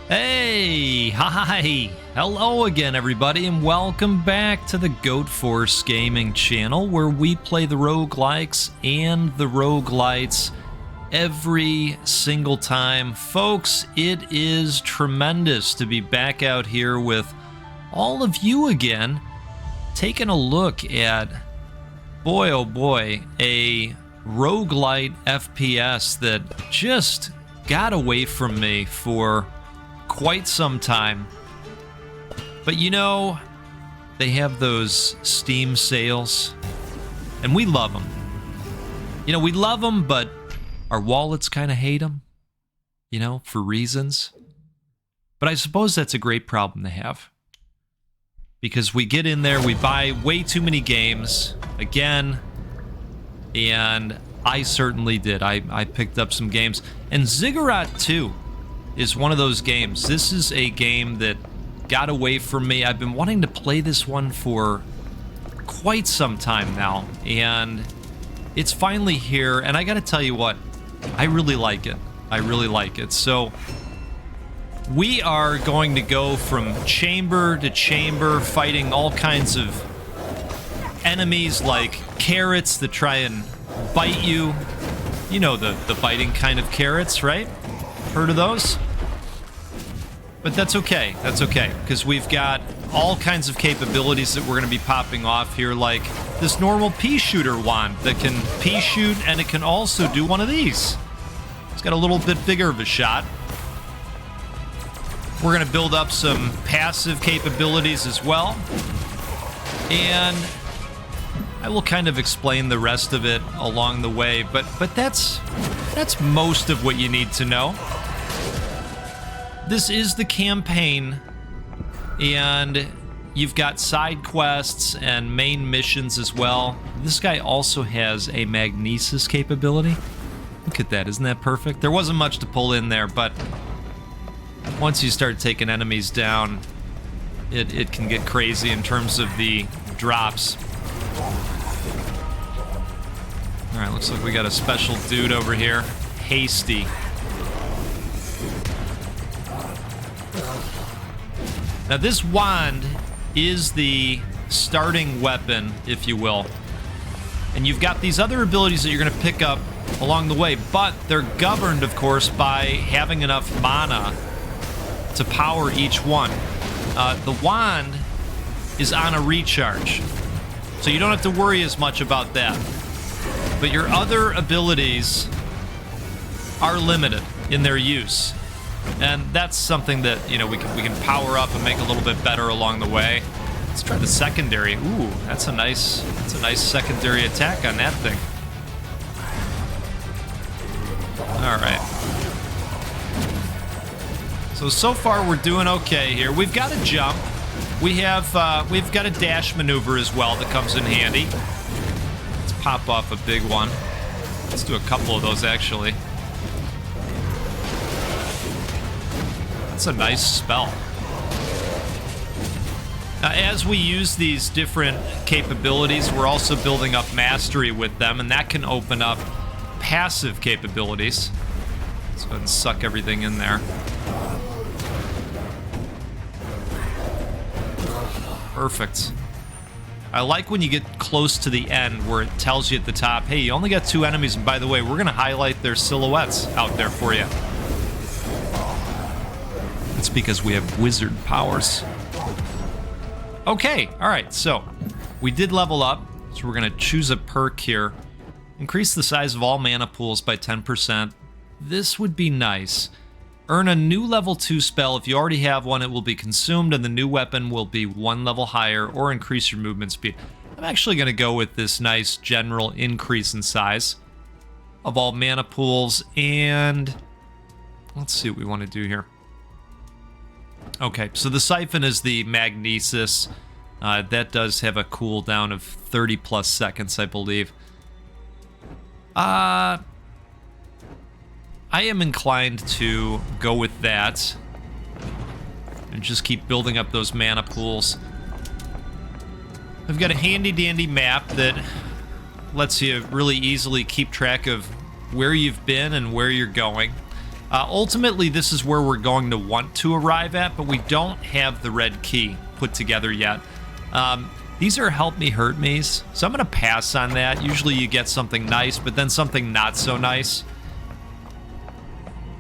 Hey, hi, hello again everybody, and welcome back to the Goat Force Gaming channel, where we play the roguelikes and the roguelites every single time. Folks, it is tremendous to be back out here with all of you again, taking a look at, boy oh boy, a roguelite FPS that just got away from me for quite some time. But you know, they have those Steam sales, and we love them. You know, we love them, but our wallets kind of hate them, you know, for reasons. But I suppose that's a great problem to have, because we get in there, we buy way too many games, again, and I certainly did. I picked up some games, and Ziggurat 2 is one of those games. This is a game that got away from me. I've been wanting to play this one for quite some time now, and it's finally here, and I gotta tell you what, I really like it. I really like it. So we are going to go from chamber to chamber, fighting all kinds of enemies like carrots that try and bite you. You know, the biting kind of carrots, right? Heard of those? But that's okay, because we've got all kinds of capabilities that we're going to be popping off here, like this normal pea shooter wand that can pea shoot, and it can also do one of these. It's got a little bit bigger of a shot. We're going to build up some passive capabilities as well, and I will kind of explain the rest of it along the way, but that's most of what you need to know. This is the campaign, and you've got side quests and main missions as well. This guy also has a magnesis capability. Look at that, isn't that perfect? There wasn't much to pull in there, but once you start taking enemies down, it can get crazy in terms of the drops. Alright, looks like we got a special dude over here. Hasty. Now this wand is the starting weapon, if you will. And you've got these other abilities that you're going to pick up along the way, but they're governed, of course, by having enough mana to power each one. The wand is on a recharge, so you don't have to worry as much about that. But your other abilities are limited in their use. And that's something that, you know, we can power up and make a little bit better along the way. Let's try the secondary. Ooh, that's a nice secondary attack on that thing. All right. So far we're doing okay here. We've got a jump. We've got a dash maneuver as well that comes in handy. Let's pop off a big one. Let's do a couple of those actually. That's a nice spell. Now, as we use these different capabilities, we're also building up mastery with them, and that can open up passive capabilities. Let's go ahead and suck everything in there. Perfect. I like when you get close to the end where it tells you at the top, hey, you only got 2 enemies, and by the way, we're going to highlight their silhouettes out there for you. It's because we have wizard powers. Okay, alright, so we did level up, so we're going to choose a perk here. Increase the size of all mana pools by 10%. This would be nice. Earn a new level 2 spell. If you already have one, it will be consumed, and the new weapon will be 1 level higher, or increase your movement speed. I'm actually going to go with this nice general increase in size of all mana pools, and let's see what we want to do here. Okay, so the siphon is the magnesis. That does have a cooldown of 30 plus seconds, I believe. I am inclined to go with that and just keep building up those mana pools. I've got a handy dandy map that lets you really easily keep track of where you've been and where you're going. Ultimately, this is where we're going to want to arrive at, but we don't have the red key put together yet. These are help me hurt me's, so I'm going to pass on that. Usually you get something nice, but then something not so nice.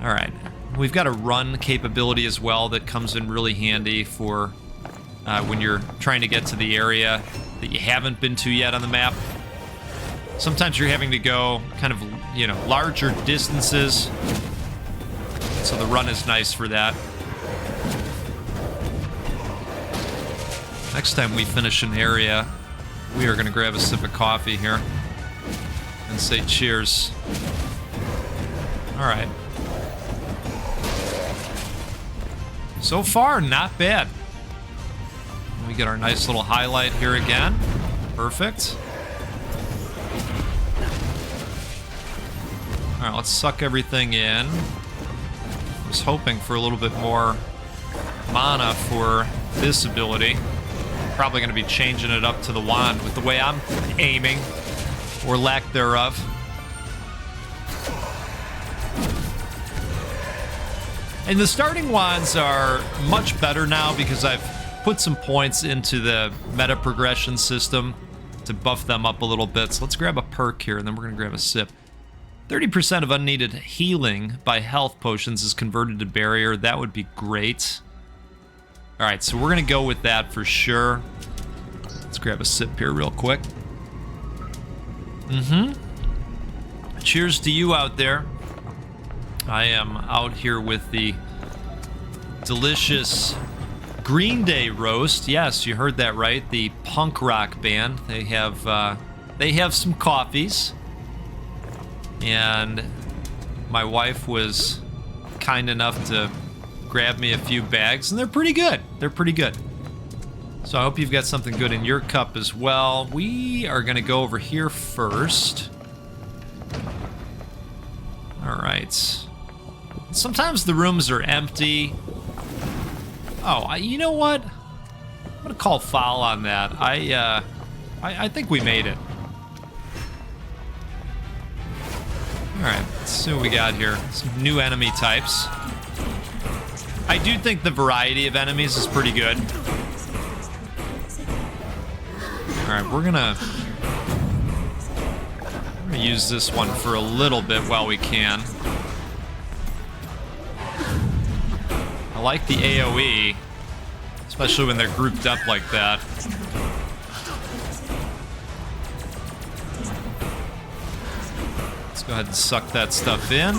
All right. We've got a run capability as well that comes in really handy for when you're trying to get to the area that you haven't been to yet on the map. Sometimes you're having to go kind of, you know, larger distances. So the run is nice for that. Next time we finish an area, we are going to grab a sip of coffee here and say cheers. All right. So far, not bad. We get our nice little highlight here again. Perfect. All right, let's suck everything in. I was hoping for a little bit more mana for this ability. Probably going to be changing it up to the wand with the way I'm aiming, or lack thereof. And the starting wands are much better now because I've put some points into the meta progression system to buff them up a little bit. So let's grab a perk here, and then we're going to grab a sip. 30% of unneeded healing by health potions is converted to barrier. That would be great. All right, so we're going to go with that for sure. Let's grab a sip here real quick. Cheers to you out there. I am out here with the delicious Green Day roast. Yes, you heard that right. The punk rock band. They have some coffees, and my wife was kind enough to grab me a few bags, and they're pretty good. They're pretty good. So I hope you've got something good in your cup as well. We are going to go over here first. All right. Sometimes the rooms are empty. Oh, you know what? I'm gonna call foul on that. I think we made it. All right, let's see what we got here. Some new enemy types. I do think the variety of enemies is pretty good. All right, we're gonna use this one for a little bit while we can. I like the AoE, especially when they're grouped up like that. Let's go ahead and suck that stuff in.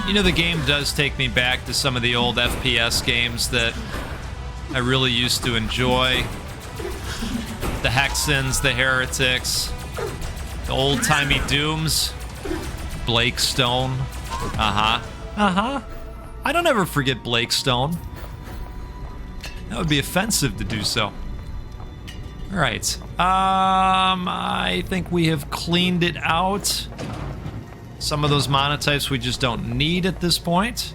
You know, the game does take me back to some of the old FPS games that I really used to enjoy. The Hexens, the Heretics, the old-timey Dooms, Blake Stone. I don't ever forget Blake Stone. That would be offensive to do so. All right. I think we have cleaned it out. Some of those monotypes we just don't need at this point.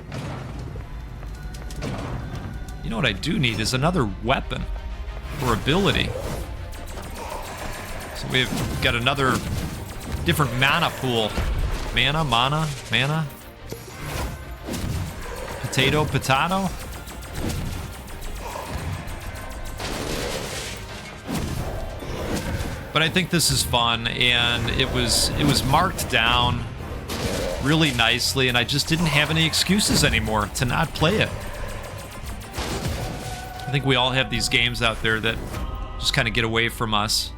You know what I do need is another weapon or ability. So we've got another different mana pool. Mana. Potato. But I think this is fun, and it was marked down really nicely, and I just didn't have any excuses anymore to not play it. I think we all have these games out there that just kind of get away from us.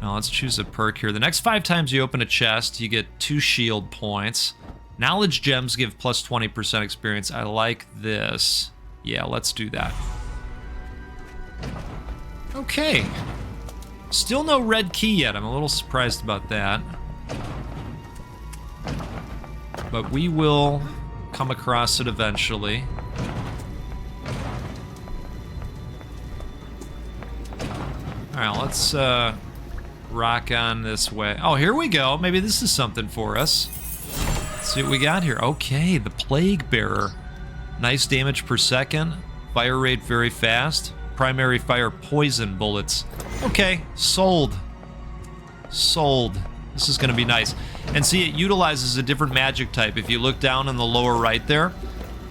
Now let's choose a perk here. The next 5 times you open a chest, you get 2 shield points. Knowledge gems give plus 20% experience. I like this. Yeah, let's do that. Okay. Still no red key yet. I'm a little surprised about that. But we will come across it eventually. All right, let's rock on this way. Oh, here we go. Maybe this is something for us. Let's see what we got here. Okay, the Plague Bearer. Nice damage per second. Fire rate very fast. Primary fire poison bullets. Okay, sold. Sold. This is going to be nice. And see, it utilizes a different magic type. If you look down in the lower right there,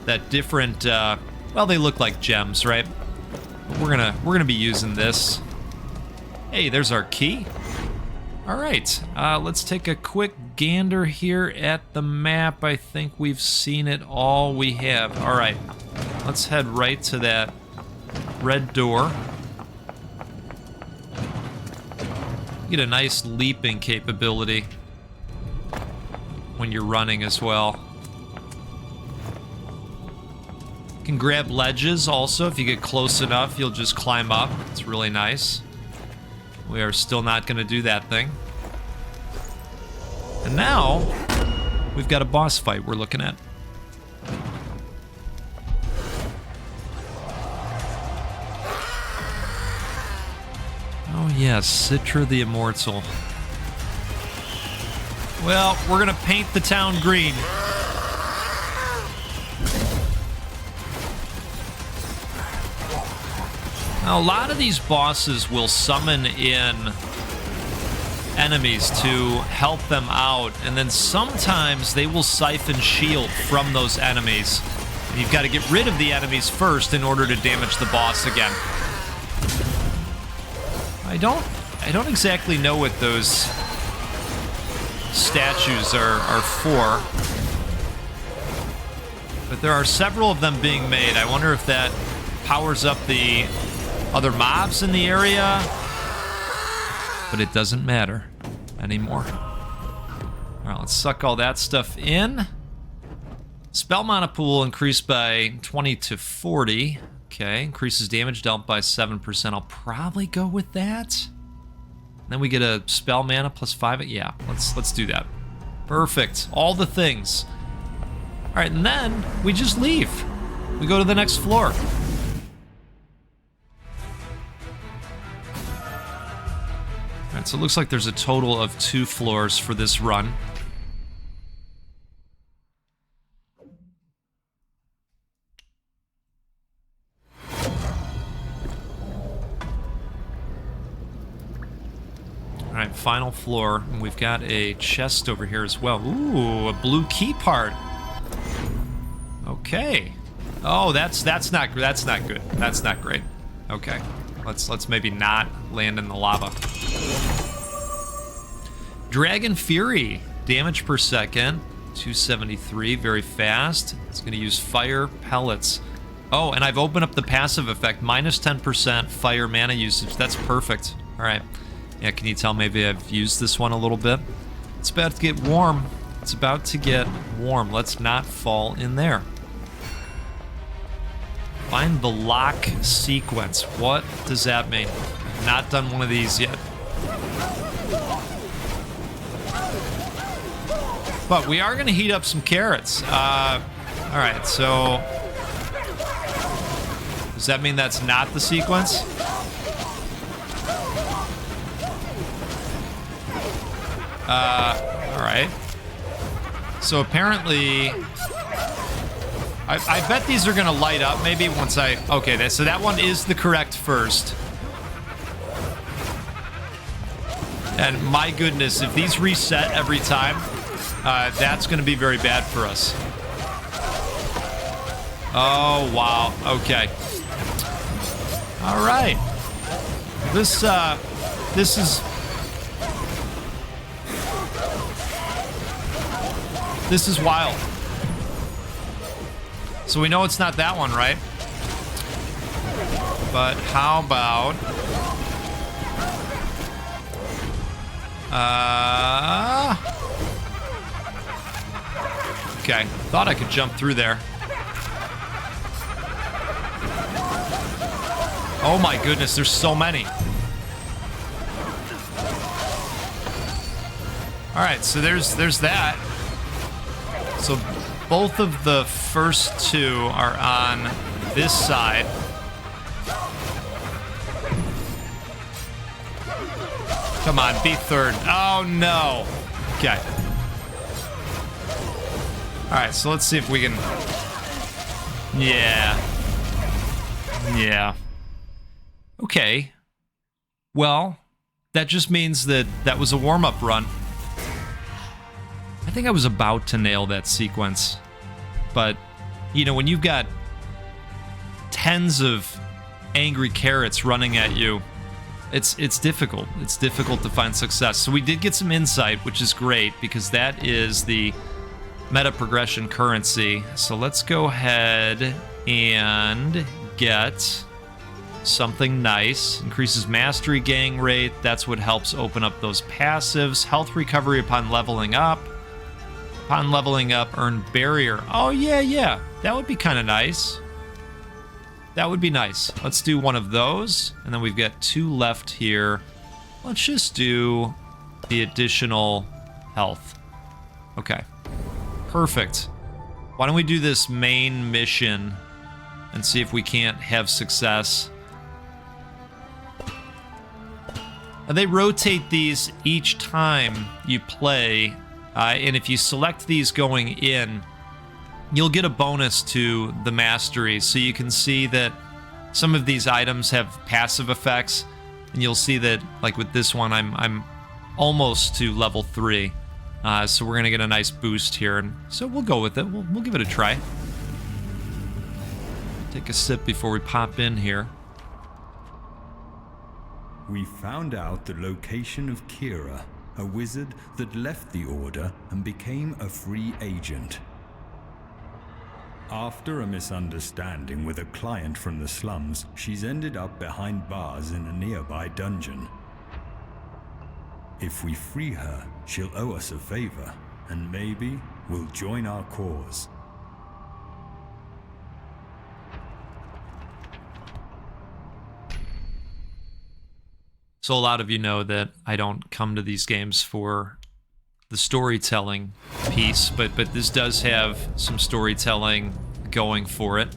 that different, well, they look like gems, right? But we're gonna be using this. Hey, there's our key. All right, let's take a quick gander here at the map. I think we've seen it all we have. All right, let's head right to that red door. Get a nice leaping capability when you're running as well. You can grab ledges also. If you get close enough, you'll just climb up. It's really nice. We are still not going to do that thing. And now, we've got a boss fight we're looking at. Oh yes, Citra the Immortal. Well, we're gonna paint the town green. Now, a lot of these bosses will summon in enemies to help them out, and then sometimes they will siphon shield from those enemies. And you've got to get rid of the enemies first in order to damage the boss again. I don't exactly know what those statues are for, but there are several of them being made. I wonder if that powers up the other mobs in the area, but it doesn't matter anymore. All right, let's suck all that stuff in. Spell mana pool increased by 20 to 40. Okay, increases damage dealt by 7%. I'll probably go with that. Then we get a spell mana plus 5. Yeah, let's do that. Perfect. All the things. All right, and then we just leave. We go to the next floor. All right, so it looks like there's a total of 2 floors for this run. All right, final floor. And we've got a chest over here as well. Ooh, a blue key part. Okay. Oh, that's not good. That's not great. Okay, let's maybe not land in the lava. Dragon Fury, damage per second, 273, very fast. It's going to use fire pellets. Oh, and I've opened up the passive effect, minus 10% fire mana usage. That's perfect. All right. Yeah, can you tell maybe I've used this one a little bit? It's about to get warm. It's about to get warm. Let's not fall in there. Find the lock sequence. What does that mean? Not done one of these yet. But we are going to heat up some carrots. All right, so does that mean that's not the sequence? All right. So apparently, I bet these are gonna light up maybe once I, okay, so that one is the correct first. And my goodness, if these reset every time, that's gonna be very bad for us. Oh, wow, okay. All right. This is wild. So we know it's not that one, right? But how about... Okay, thought I could jump through there. Oh my goodness, there's so many. All right, so there's that. So both of the first two are on this side. Come on, be third. Oh no. Okay. All right, so let's see if we can. Yeah. Yeah. Okay. Well, that just means that that was a warm-up run. I think I was about to nail that sequence. But, you know, when you've got tens of angry carrots running at you, it's difficult. It's difficult to find success. So we did get some insight, which is great, because that is the meta progression currency. So let's go ahead and get something nice. Increases mastery gang rate. That's what helps open up those passives. Health recovery upon leveling up. Upon leveling up, earn barrier. Oh, yeah. That would be kind of nice. That would be nice. Let's do one of those. And then we've got 2 left here. Let's just do the additional health. Okay. Perfect. Why don't we do this main mission and see if we can't have success. And they rotate these each time you play. And if you select these going in, you'll get a bonus to the mastery. So you can see that some of these items have passive effects, and you'll see that, like with this one, I'm almost to level 3. So we're gonna get a nice boost here, and so we'll go with it. We'll give it a try. Take a sip before we pop in here. We found out the location of Kira, a wizard that left the Order and became a free agent. After a misunderstanding with a client from the slums, she's ended up behind bars in a nearby dungeon. If we free her, she'll owe us a favor, and maybe will join our cause. So a lot of you know that I don't come to these games for the storytelling piece, but this does have some storytelling going for it.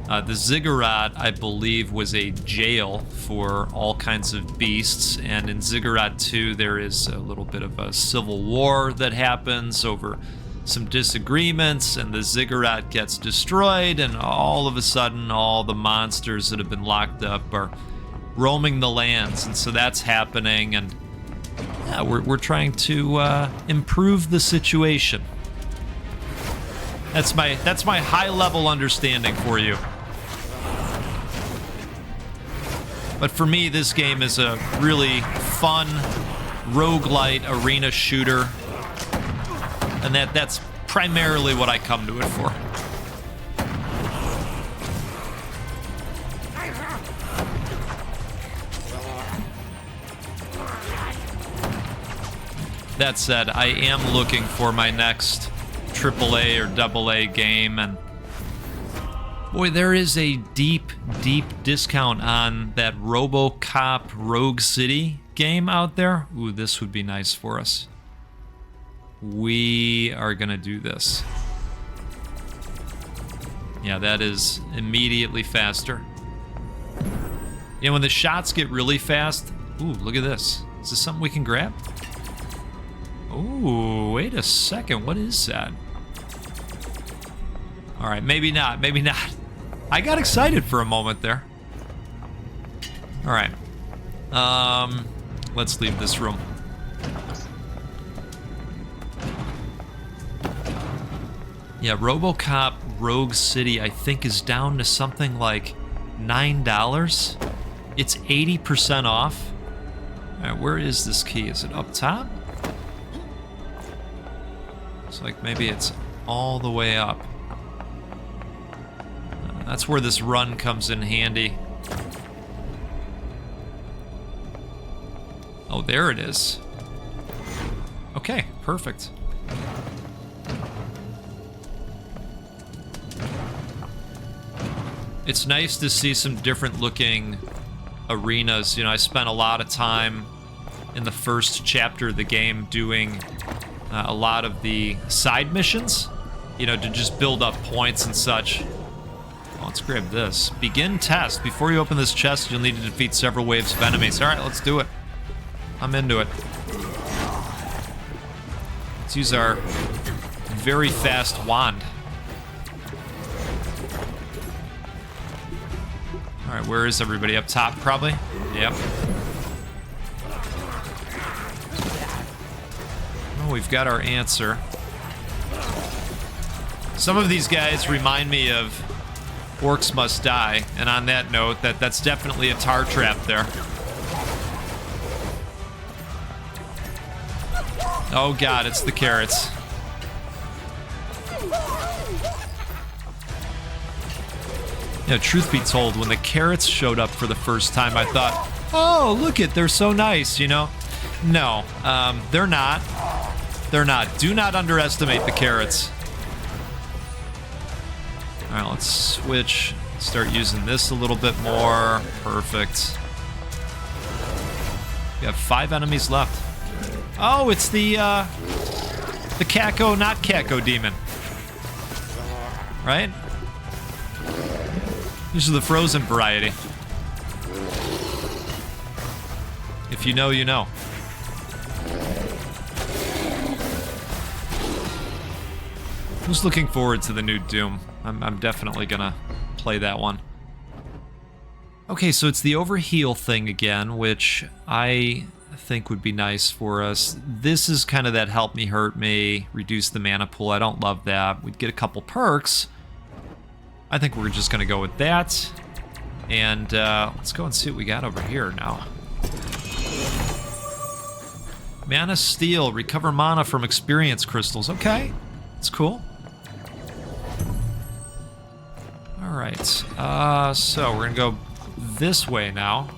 The Ziggurat, I believe, was a jail for all kinds of beasts, and in Ziggurat 2 there is a little bit of a civil war that happens over some disagreements, and the Ziggurat gets destroyed, and all of a sudden all the monsters that have been locked up are roaming the lands, and so that's happening, and yeah, we're trying to improve the situation. That's my high-level understanding for you. But for me, this game is a really fun roguelite arena shooter, and that's primarily what I come to it for. That said, I am looking for my next AAA or AA game, and boy, there is a deep discount on that RoboCop Rogue City game out there. Ooh, this would be nice for us. We are gonna do this. Yeah, that is immediately faster. You know, when the shots get really fast, ooh, look at this. Is this something we can grab? Ooh, wait a second, what is that? All right, maybe not. I got excited for a moment there. All right, let's leave this room. Yeah, RoboCop Rogue City, I think, is down to something like $9. It's 80% off. All right, where is this key? Is it up top? Looks like maybe it's all the way up. That's where this run comes in handy. Oh, there it is. Okay, perfect. It's nice to see some different looking arenas. You know, I spent a lot of time in the first chapter of the game doing a lot of the side missions, you know, to just build up points and such. Oh, let's grab this. Begin test. Before you open this chest, you'll need to defeat several waves of enemies. All right, let's do it. I'm into it. Let's use our very fast wand. All right, where is everybody? Up top, probably? Yep. we've got our answer. Some of these guys remind me of Orcs Must Die, and on that note, that's definitely a tar trap there. Oh god, it's the carrots. You know, truth be told, when the carrots showed up for the first time, I thought, oh, look it, they're so nice, you know? No, they're not. They're not. Do not underestimate the carrots. All right, let's switch. Start using this a little bit more. Perfect. We have 5 enemies left. Oh, it's the Caco, not Caco demon. Right? These are the frozen variety. If you know, you know. Who's looking forward to the new Doom? I'm definitely gonna play that one. Okay, so it's the overheal thing again, which I think would be nice for us. This is kind of that help me hurt me, reduce the mana pool. I don't love that. We'd get a couple perks. I think we're just gonna go with that. And let's go and see what we got over here now. Mana Steel, recover mana from experience crystals. Okay, that's cool. All right, so we're gonna go this way now.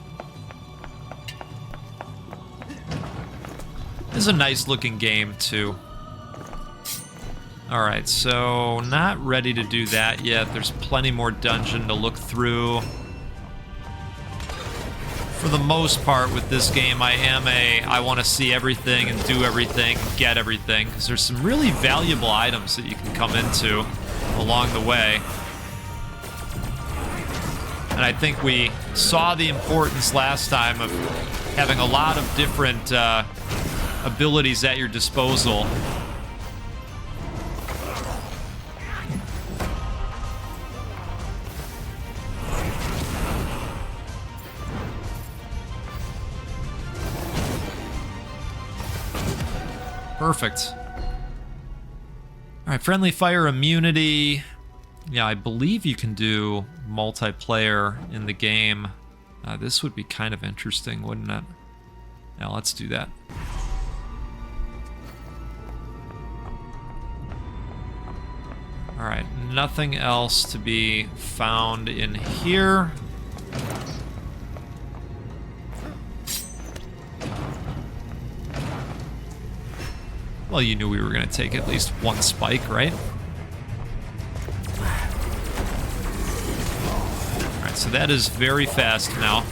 This is a nice looking game too. All right, so not ready to do that yet. There's plenty more dungeon to look through. For the most part with this game, I want to see everything and do everything, get everything, because there's some really valuable items that you can come into along the way. And I think we saw the importance last time of having a lot of different abilities at your disposal. Perfect. All right, friendly fire immunity. Yeah, I believe you can do multiplayer in the game. This would be kind of interesting, wouldn't it? Yeah, let's do that. All right, nothing else to be found in here. Well, you knew we were going to take at least one spike, right? Alright, so that is very fast now.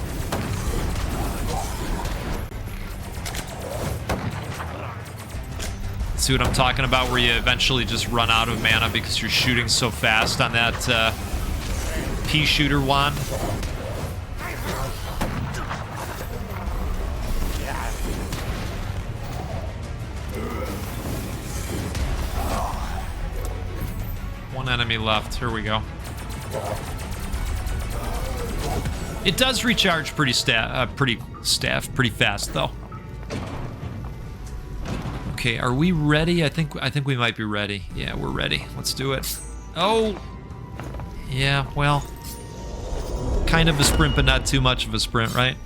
See what I'm talking about, where you eventually just run out of mana because you're shooting so fast on that pea shooter wand? One enemy left. Here we go. It does recharge pretty fast though. Okay, are we ready? I think we might be ready. Yeah, we're ready. Let's do it. Oh, yeah. Well, kind of a sprint, but not too much of a sprint, right?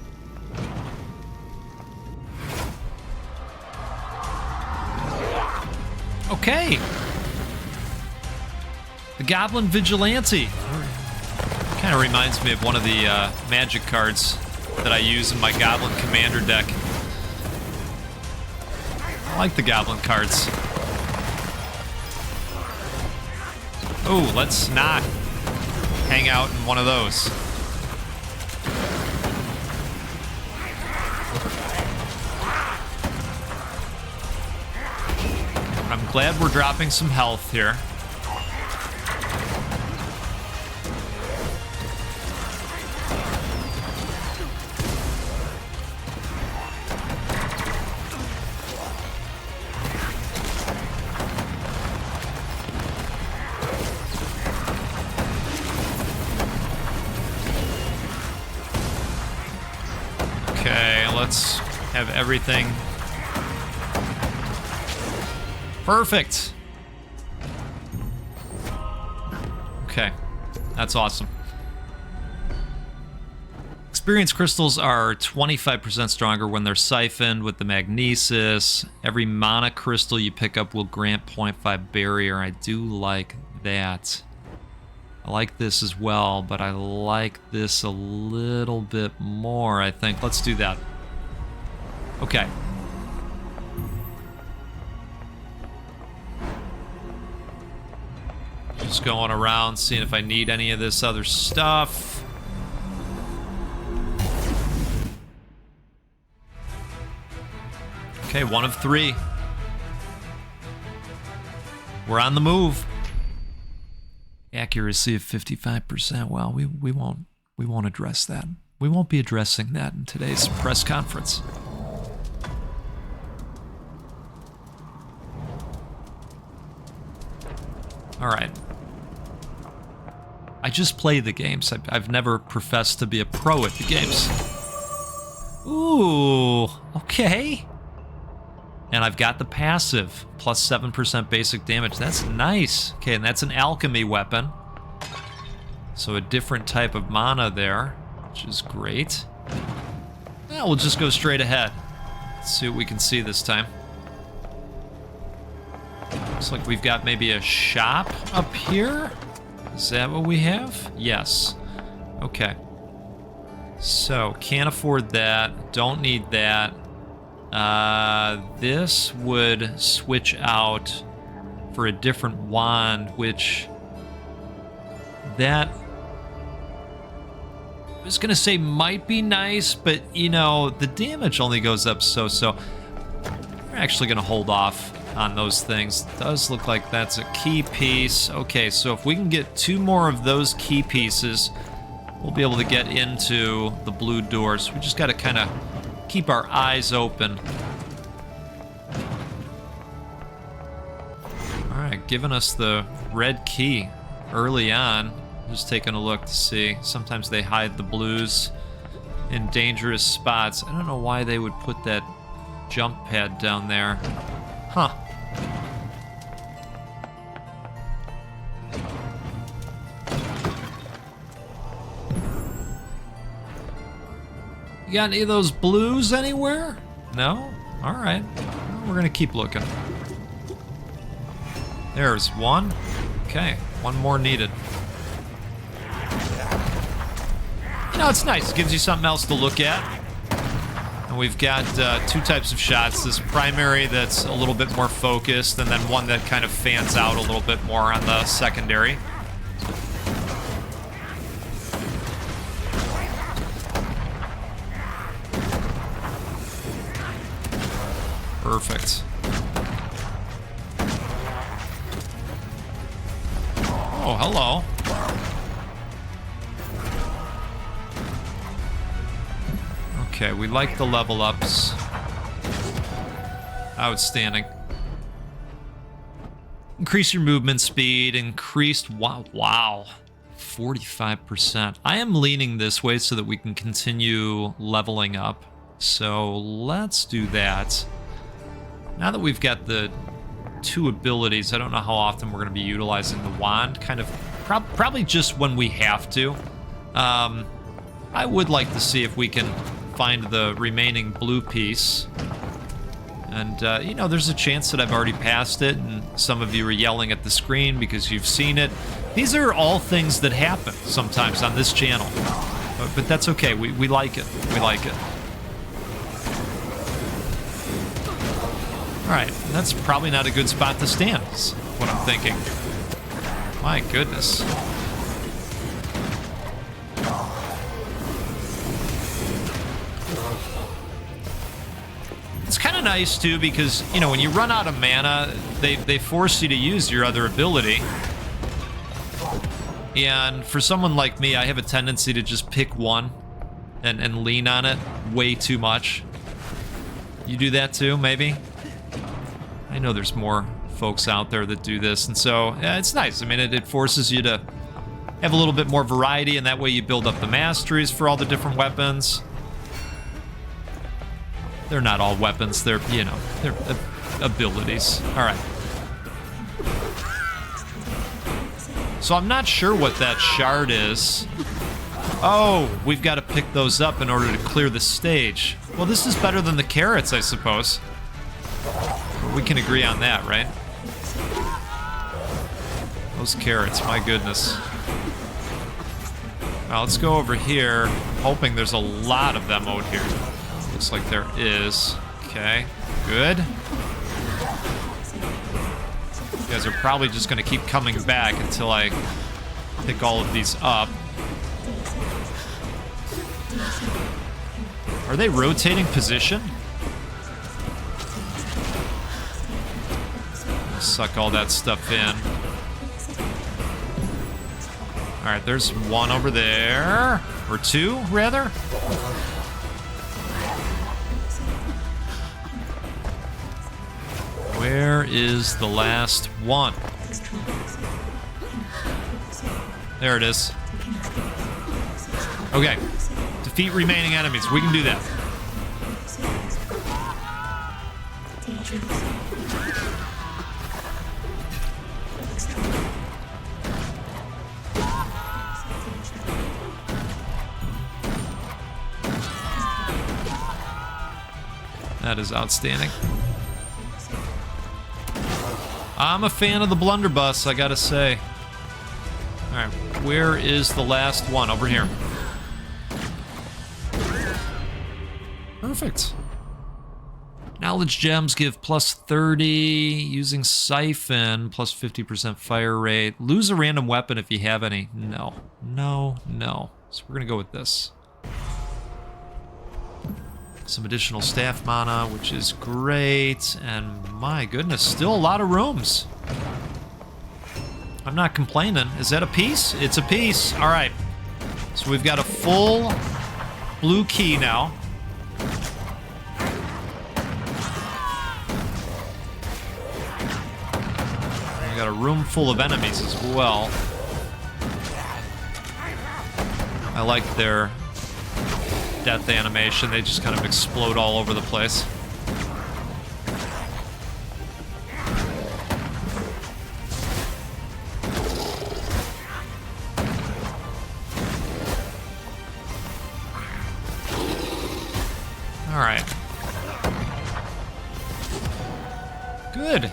Okay. The Goblin Vigilante. Kind of reminds me of one of the magic cards that I use in my Goblin Commander deck. I like the Goblin cards. Oh, let's not hang out in one of those. I'm glad we're dropping some health here. Let's have everything Perfect. Okay, that's awesome. Experience crystals are 25% stronger when they're siphoned with the magnesis. Every mana crystal you pick up will grant 0.5 barrier. I do like that. I like this as well, but I like this a little bit more, I think. Let's do that. Okay. Just going around, seeing if I need any of this other stuff. Okay, 1 of 3. We're on the move. Accuracy of 55%. Well, we won't address that. We won't be addressing that in today's press conference. All right. I just play the games. I've never professed to be a pro at the games. Ooh, okay. And I've got the passive, plus 7% basic damage. That's nice. Okay, and that's an alchemy weapon. So a different type of mana there, which is great. Yeah, we'll just go straight ahead. Let's see what we can see this time. Looks like we've got maybe a shop up here. Is that what we have? Yes. Okay. So, can't afford that. Don't need that. This would switch out for a different wand, which that I was gonna say might be nice, but you know, the damage only goes up so. We're actually gonna hold off on those things. Does look like that's a key piece. Okay, so if we can get 2 more of those key pieces, we'll be able to get into the blue doors. We just gotta kind of keep our eyes open. All right, giving us the red key early on. Just taking a look to see. Sometimes they hide the blues in dangerous spots. I don't know why they would put that jump pad down there. Huh. You got any of those blues anywhere? No? All right. Well, we're gonna keep looking. There's one. Okay, 1 more needed. You know, it's nice. It gives you something else to look at. And we've got 2 types of shots. This primary that's a little bit more focused, and then one that kind of fans out a little bit more on the secondary. Perfect. Oh, hello. Okay, we like the level ups. Outstanding. Increase your movement speed, increased, wow, 45%. I am leaning this way so that we can continue leveling up. So let's do that. Now that we've got the 2 abilities, I don't know how often we're going to be utilizing the wand. Kind of, probably just when we have to. I would like to see if we can find the remaining blue piece. And, you know, there's a chance that I've already passed it, and some of you are yelling at the screen because you've seen it. These are all things that happen sometimes on this channel. But that's okay. We like it. We like it. Alright, that's probably not a good spot to stand, is what I'm thinking. My goodness. It's kind of nice, too, because, you know, when you run out of mana, they force you to use your other ability. And for someone like me, I have a tendency to just pick one and lean on it way too much. You do that, too, maybe? I know there's more folks out there that do this, and so yeah, it's nice. I mean, it forces you to have a little bit more variety, and that way you build up the masteries for all the different weapons. They're not all weapons, they're, you know, they're abilities. All right, So I'm not sure what that shard is. Oh, we've got to pick those up in order to clear the stage. Well, this is better than the carrots, I suppose. We can agree on that, right? Those carrots, my goodness. Now let's go over here, hoping there's a lot of them out here. Looks like there is. Okay, good. You guys are probably just going to keep coming back until I pick all of these up. Are they rotating position? Suck all that stuff in. Alright, there's one over there. Or two, rather. Where is the last one? There it is. Okay. Defeat remaining enemies. We can do that. That is outstanding. I'm a fan of the blunderbuss, I gotta say. Alright, where is the last one? Over here. Perfect. Knowledge gems give plus 30, using siphon, plus 50% fire rate. Lose a random weapon if you have any. No, no, no. So we're gonna go with this. Some additional staff mana, which is great. And my goodness, still a lot of rooms. I'm not complaining. Is that a piece? It's a piece. All right. So we've got a full blue key now. We got a room full of enemies as well. I like their death animation. They just kind of explode all over the place. All right. Good.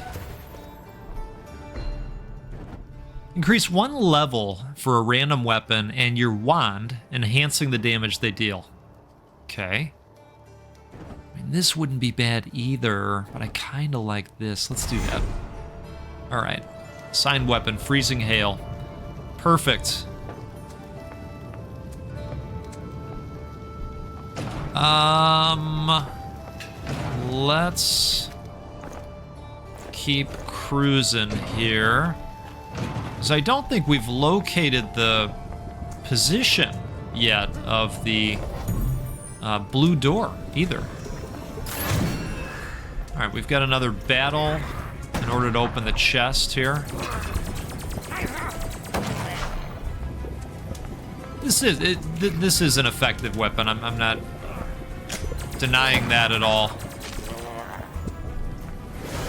Increase one level for a random weapon and your wand, enhancing the damage they deal. Okay. I mean, this wouldn't be bad either, but I kind of like this. Let's do that. All right. Assigned weapon, freezing hail. Perfect. Let's keep cruising here. Because I don't think we've located the position yet of the blue door either. All right, we've got another battle in order to open the chest here. This is an effective weapon. I'm not denying that at all.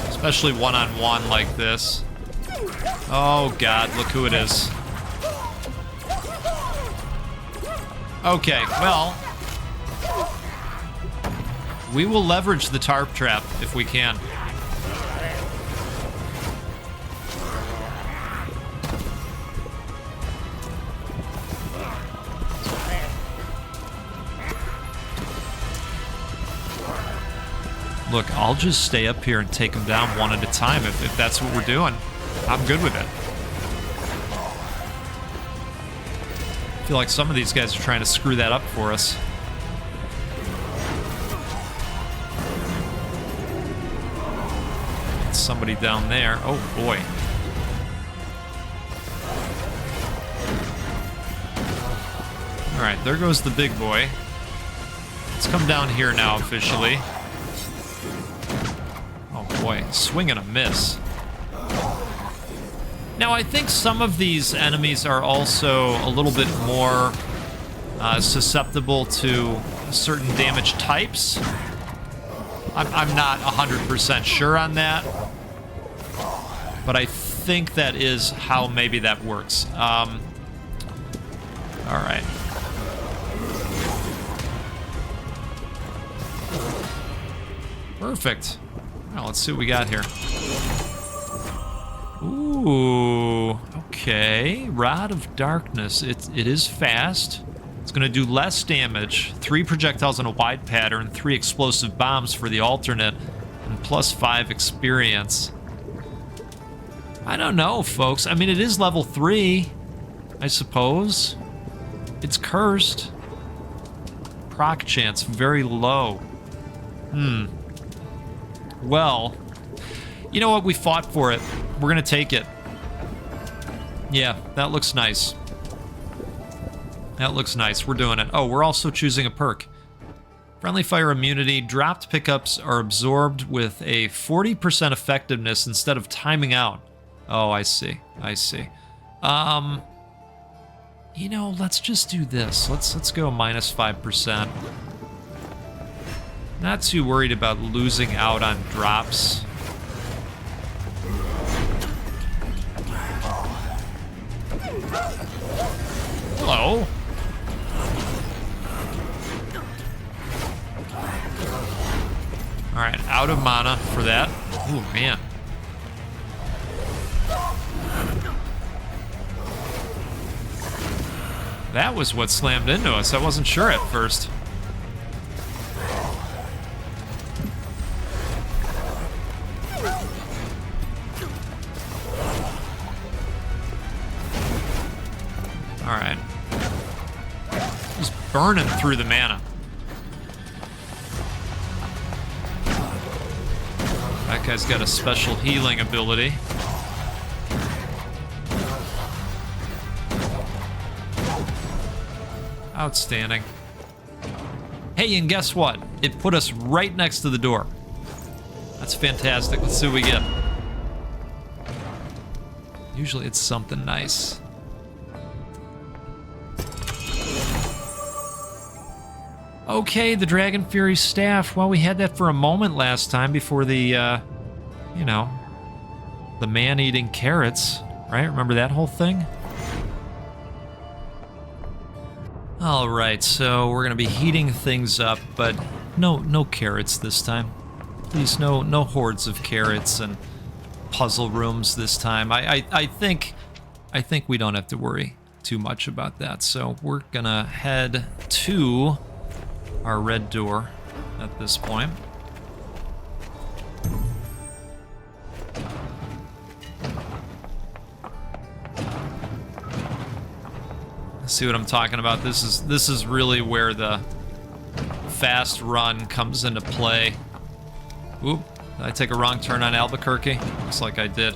Especially one-on-one like this. Oh god, look who it is. Okay, well, we will leverage the tarp trap if we can. Look, I'll just stay up here and take them down one at a time if that's what we're doing. I'm good with it. I feel like some of these guys are trying to screw that up for us. Somebody down there. Oh boy. Alright, there goes the big boy. Let's come down here now officially. Oh boy, swing and a miss. Now I think some of these enemies are also a little bit more susceptible to certain damage types. I'm not 100% sure on that. But I think that is how maybe that works. All right. Perfect. Now let's see what we got here. Ooh, okay. Rod of Darkness. It is fast. It's going to do less damage. 3 projectiles in a wide pattern, 3 explosive bombs for the alternate, and plus 5 experience. I don't know, folks. I mean, it is level 3, I suppose. It's cursed. Proc chance, very low. Well, you know what? We fought for it. We're going to take it. Yeah, that looks nice. That looks nice. We're doing it. Oh, we're also choosing a perk. Friendly fire immunity. Dropped pickups are absorbed with a 40% effectiveness instead of timing out. Oh, I see. I see. You know, let's just do this. Let's go minus 5%. Not too worried about losing out on drops. Hello. All right, out of mana for that. Oh, man. That was what slammed into us. I wasn't sure at first. All right. Just burning through the mana. That guy's got a special healing ability. Outstanding. Hey, and guess what? It put us right next to the door. That's fantastic. Let's see what we get. Usually it's something nice. Okay, the Dragon Fury Staff. Well, we had that for a moment last time before the, you know, the man-eating carrots, right? Remember that whole thing? All right, so we're gonna be heating things up, but no carrots this time. Please, no hordes of carrots and puzzle rooms this time. I think we don't have to worry too much about that. So we're gonna head to our red door at this point. See what I'm talking about? This is really where the fast run comes into play. Oop, did I take a wrong turn on Albuquerque? Looks like I did.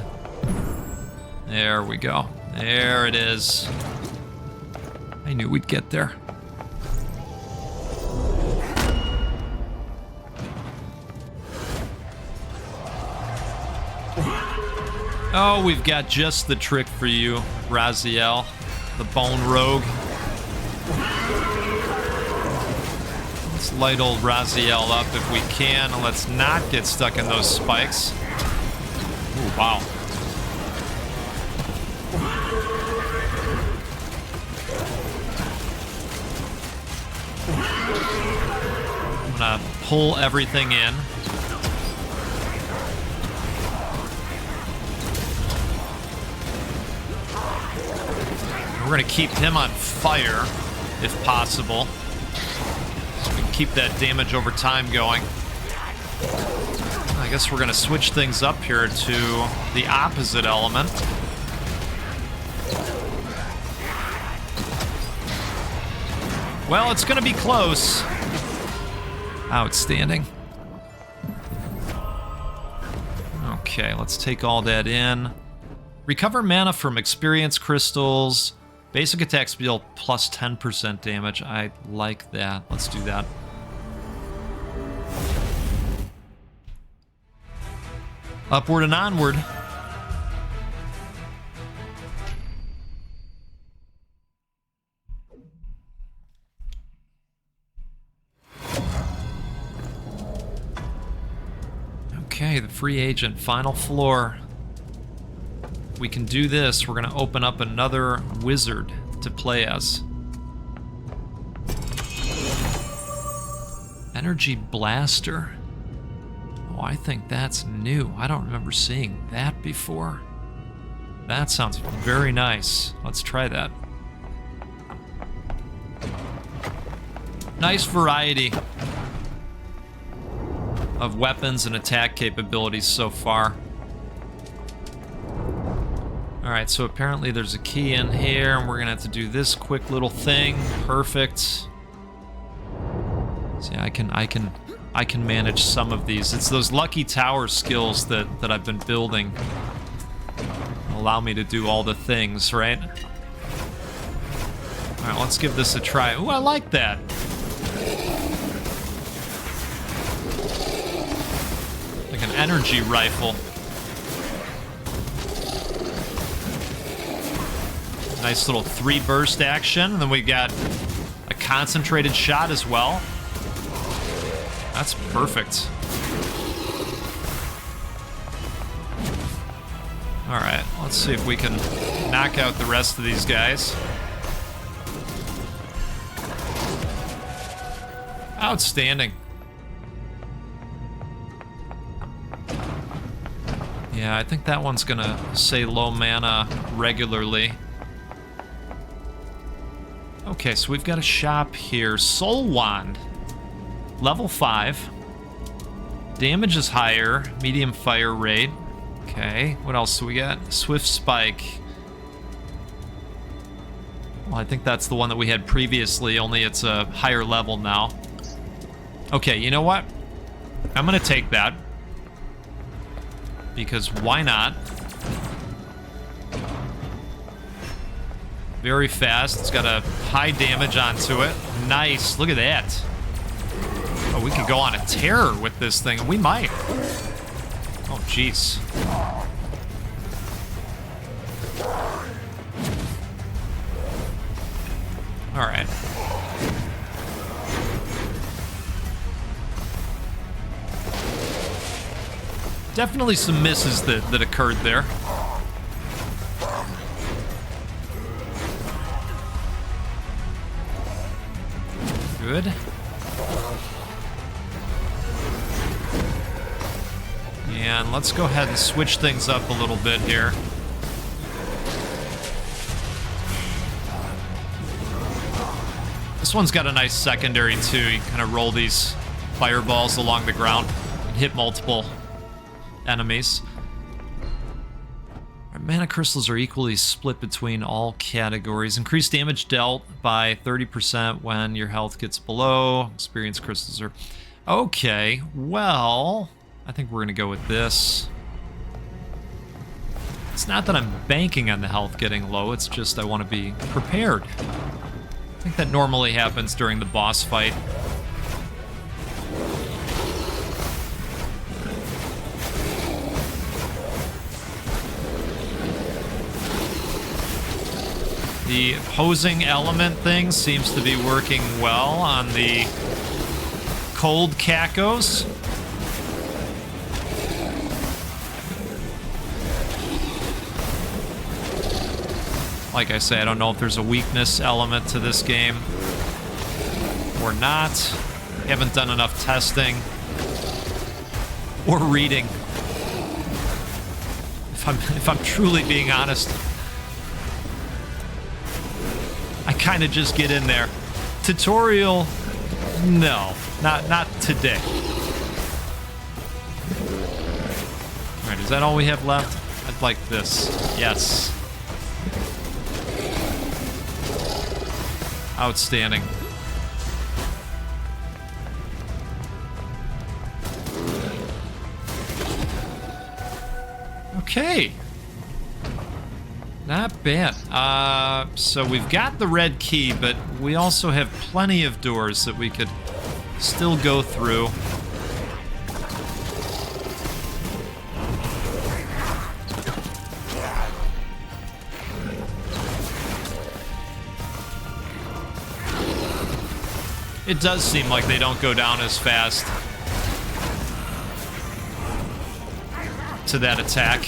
There we go. There it is. I knew we'd get there. Oh, we've got just the trick for you, Raziel. The Bone Rogue. Let's light old Raziel up if we can. Let's not get stuck in those spikes. Ooh, wow. I'm gonna pull everything in. We're gonna keep him on fire, if possible. So we can keep that damage over time going. I guess we're gonna switch things up here to the opposite element. Well, it's gonna be close. Outstanding. Okay, let's take all that in. Recover mana from experience crystals. Basic attacks deal plus 10% damage. I like that. Let's do that. Upward and onward. Okay, the free agent, final floor. we can do this. We're gonna open up another wizard to play as. Energy blaster. Oh, I think that's new. I don't remember seeing that before. That sounds very nice. Let's try that. Nice variety of weapons and attack capabilities so far. Alright, so apparently there's a key in here, and we're gonna have to do this quick little thing. Perfect. See, I can manage some of these. It's those lucky tower skills that I've been building. Allow me to do all the things, right? Alright, let's give this a try. Ooh, I like that. Like an energy rifle. Nice little 3-burst action, and then we got a concentrated shot as well. That's perfect. Alright, let's see if we can knock out the rest of these guys. Outstanding. Yeah, I think that one's gonna say low mana regularly. Okay, so we've got a shop here. Soul Wand. Level 5. Damage is higher. Medium fire rate. Okay, what else do we got? Swift Spike. Well, I think that's the one that we had previously, only it's a higher level now. Okay, you know what? I'm gonna take that. Because why not? Very fast. It's got a high damage onto it. Nice. Look at that. Oh, we could go on a tear with this thing. We might. Oh, jeez. All right. Definitely some misses that occurred there. Good. And let's go ahead and switch things up a little bit here. This one's got a nice secondary too. You kind of roll these fireballs along the ground and hit multiple enemies. Our mana crystals are equally split between all categories. Increased damage dealt by 30% when your health gets below. Experience crystals are... Okay, well, I think we're gonna go with this. It's not that I'm banking on the health getting low, it's just I want to be prepared. I think that normally happens during the boss fight. The opposing element thing seems to be working well on the cold cacos. Like I say, I don't know if there's a weakness element to this game or not. Haven't done enough testing or reading. If I'm truly being honest, I kind of just get in there. Tutorial, no, not today. All right, is that all we have left? I'd like this. Yes. Outstanding. Okay. Not bad. So we've got the red key, but we also have plenty of doors that we could still go through. It does seem like they don't go down as fast to that attack.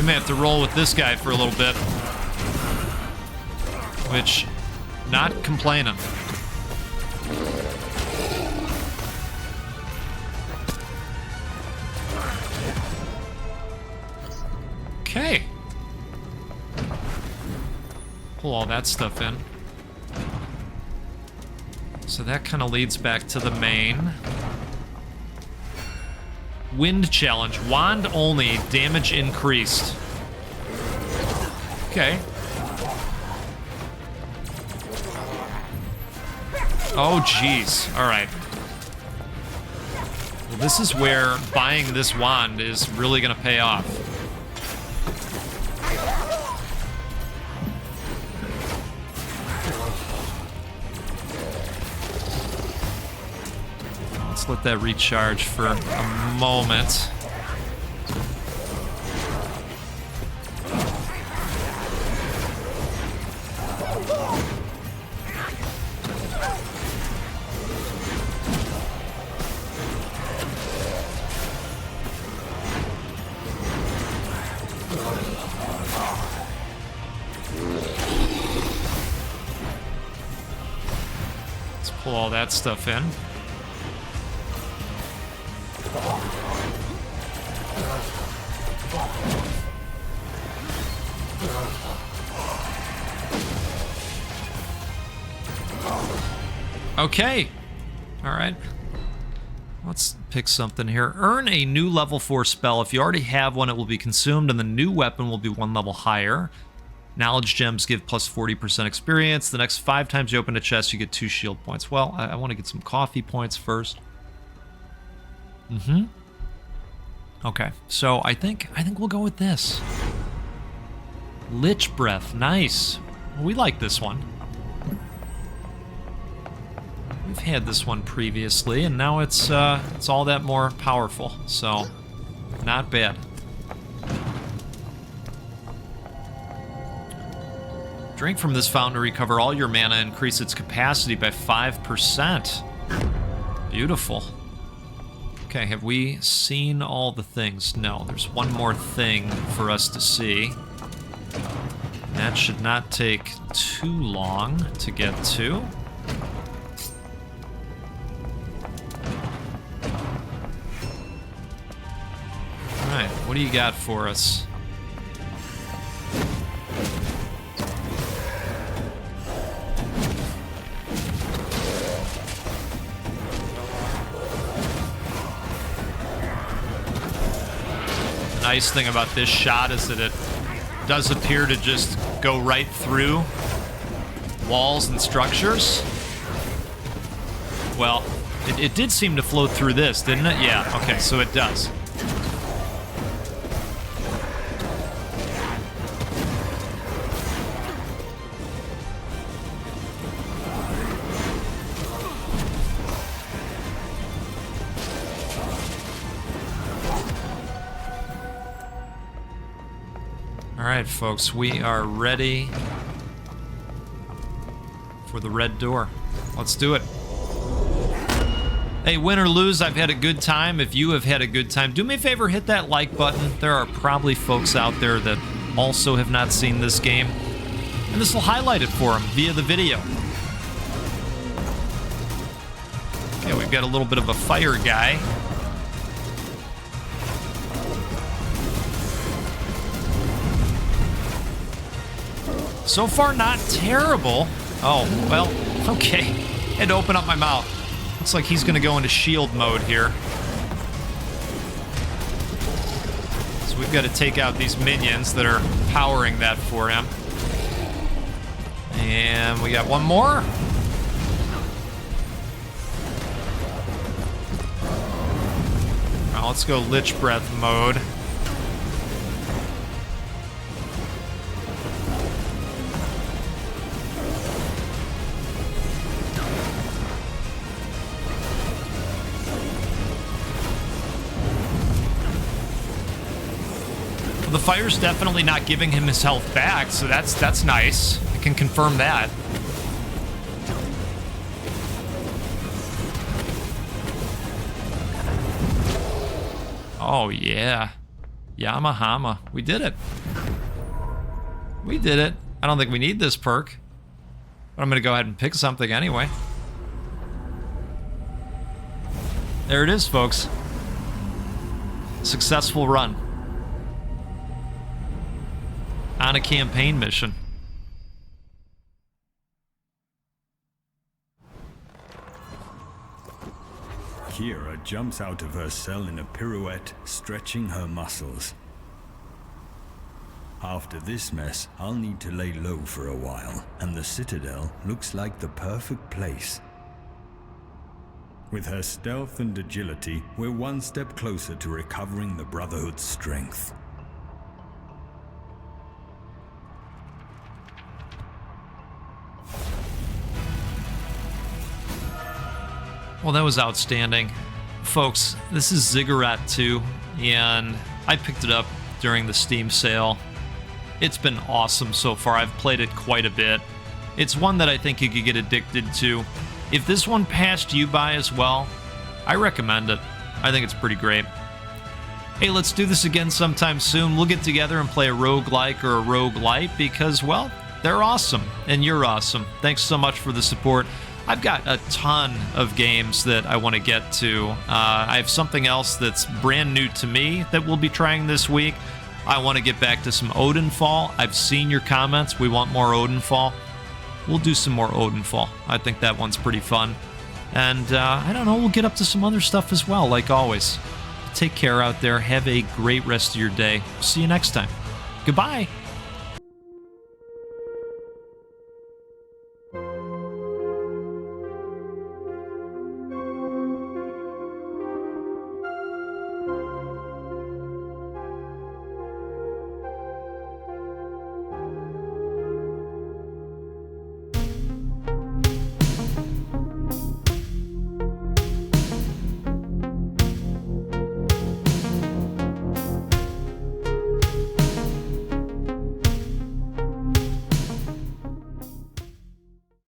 We may have to roll with this guy for a little bit. Which, not complaining. Okay. Pull all that stuff in. So that kind of leads back to the main. Wind challenge. Wand only. Damage increased. Okay. Oh, jeez. All right. Well, this is where buying this wand is really going to pay off. Let's let that recharge for a moment. Let's pull all that stuff in. Okay. All right. Let's pick something here. Earn a new level 4 spell. If you already have one, it will be consumed, and the new weapon will be 1 level higher. Knowledge gems give plus 40% experience. The next 5 times you open a chest, you get 2 shield points. Well, I want to get some coffee points first. Okay, so I think we'll go with this. Lich Breath, nice. We like this one. We've had this one previously, and now it's all that more powerful. So, not bad. Drink from this fountain to recover all your mana, increase its capacity by 5%. Beautiful. Okay, have we seen all the things? No, there's one more thing for us to see. That should not take too long to get to. Alright, what do you got for us? The nice thing about this shot is that it does appear to just go right through walls and structures. Well, it did seem to float through this, didn't it? Yeah, okay, so it does. Alright, folks, we are ready for the red door. Let's do it. Hey, win or lose, I've had a good time. If you have had a good time, do me a favor, hit that like button. There are probably folks out there that also have not seen this game, and this will highlight it for them via the video. Okay, we've got a little bit of a fire guy. So far, not terrible. Oh, well, okay. Had to open up my mouth. Looks like he's going to go into shield mode here. So we've got to take out these minions that are powering that for him. And we got one more. Now let's go Lich Breath mode. The fire's definitely not giving him his health back, so that's nice. I can confirm that. Oh, yeah. Yamahama. We did it. We did it. I don't think we need this perk, but I'm going to go ahead and pick something anyway. There it is, folks. Successful run. On a campaign mission. Kira jumps out of her cell in a pirouette, stretching her muscles. After this mess, I'll need to lay low for a while, and the Citadel looks like the perfect place. With her stealth and agility, we're one step closer to recovering the Brotherhood's strength. Well, that was outstanding. Folks, this is Ziggurat 2, and I picked it up during the Steam sale. It's been awesome so far. I've played it quite a bit. It's one that I think you could get addicted to. If this one passed you by as well, I recommend it. I think it's pretty great. Hey, let's do this again sometime soon. We'll get together and play a roguelike or a roguelite because, well, they're awesome, and you're awesome. Thanks so much for the support. I've got a ton of games that I want to get to. I have something else that's brand new to me that we'll be trying this week. I want to get back to some Odenfall. I've seen your comments. We want more Odenfall. We'll do some more Odenfall. I think that one's pretty fun. And I don't know, we'll get up to some other stuff as well, like always. Take care out there. Have a great rest of your day. See you next time. Goodbye.